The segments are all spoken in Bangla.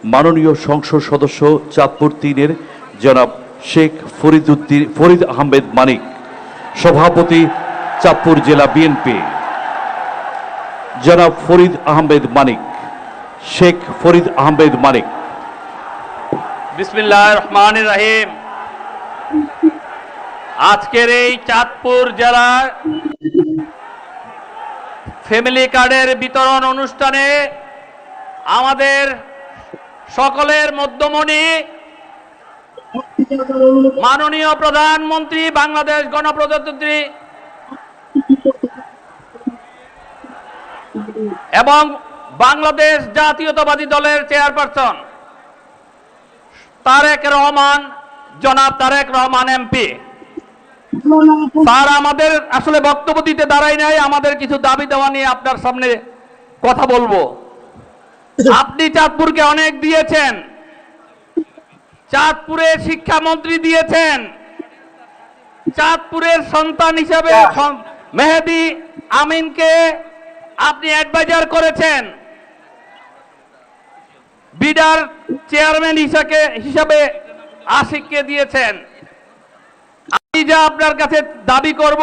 মাননীয় সংসদ সদস্য চাঁদপুর 3-এর জনাব শেখ ফরিদ আহমেদ মানিক, সভাপতি চাঁদপুর জেলা বিএনপি। জনাব ফরিদ আহমেদ মানিক, শেখ ফরিদ আহমেদ মানিক। বিসমিল্লাহির রহমানির রহিম। আজকের এই চাঁদপুর জেলার ফ্যামিলি কার্ডের বিতরণ অনুষ্ঠানে আমাদের সকলের মধ্যমণি মাননীয় প্রধানমন্ত্রী, বাংলাদেশ গণপ্রজাতন্ত্রী এবং বাংলাদেশ জাতীয়তাবাদী দলের চেয়ারপারসন তারেক রহমান, জনাব তারেক রহমান এমপি। স্যার, আমাদের আসলে বক্তব্য দিতে দাঁড়াই নাই, আমাদের কিছু দাবি দেওয়া নিয়ে আপনার সামনে কথা বলবো। আপনি চাঁদপুরকে অনেক দিয়েছেন, চাঁদপুরের শিক্ষামন্ত্রী দিয়েছেন, চাঁদপুরের সন্তান হিসেবে মেহেদি আমিনকে আপনি অ্যাডভাইজার করেছেন, বিডার চেয়ারম্যান হিসাবে আশিককে দিয়েছেন। আমি যা আপনার কাছে দাবি করব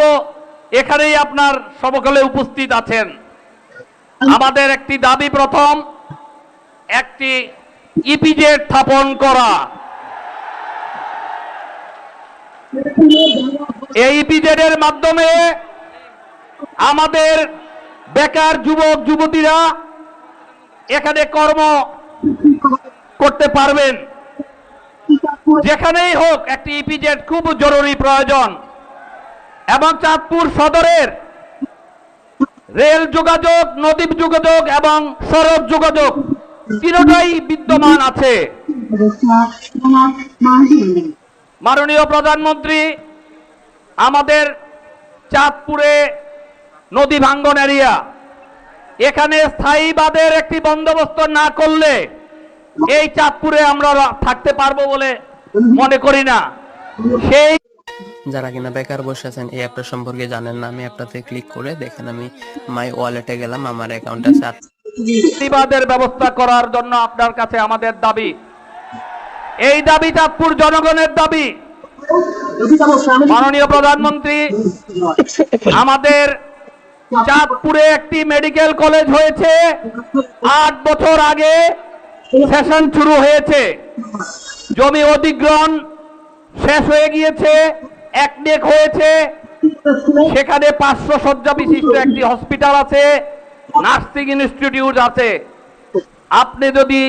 এখানেই আপনার সমকালে উপস্থিত আছেন। আমাদের একটি দাবি, প্রথম একটি ইপিজেড স্থাপন করা। এই ইপিজেড এর মাধ্যমে আমাদের বেকার যুবক যুবতীরা এখানে কর্ম করতে পারবেন। যেখানেই হোক একটি ইপিজেড খুব জরুরি প্রয়োজন। এবং চাঁদপুর সদরের রেল যোগাযোগ, নদী যোগাযোগ এবং সড়ক যোগাযোগ তিনটাই বিদ্যমান আছে। মাননীয় প্রধানমন্ত্রী আমাদের চাঁদপুরে নদী ভাঙ্গন এরিয়া, এখানে স্থায়ী বাঁধের একটি বন্দোবস্ত না করলে এই চাঁদপুরে আমরা থাকতে পারবো বলে মনে করি না। সেই যারা কিনা বেকার বসে আছেন, এই অ্যাপটা সম্পর্কে জানেন না, আমি অ্যাপটাতে ক্লিক করে দেখেন, আমি মাই ওয়ালেটে গেলাম, আমার অ্যাকাউন্ট আছে। বাঁধের ব্যবস্থা করার জন্য আপনার কাছে আমাদের দাবি, এই দাবি চাঁদপুর জনগণের দাবি। মাননীয় প্রধানমন্ত্রী, আমাদের চাঁদপুরে একটি মেডিকেল কলেজ হয়েছে, 8 বছর আগে সেশন শুরু হয়েছে, জমি অধিগ্রহণ শেষ হয়ে গিয়েছে, একনেক হয়েছে, সেখানে 500 শয্যা বিশিষ্ট একটি হসপিটাল আছে, নার্সিং ইনস্টিটিউট আছে। আপনি যদি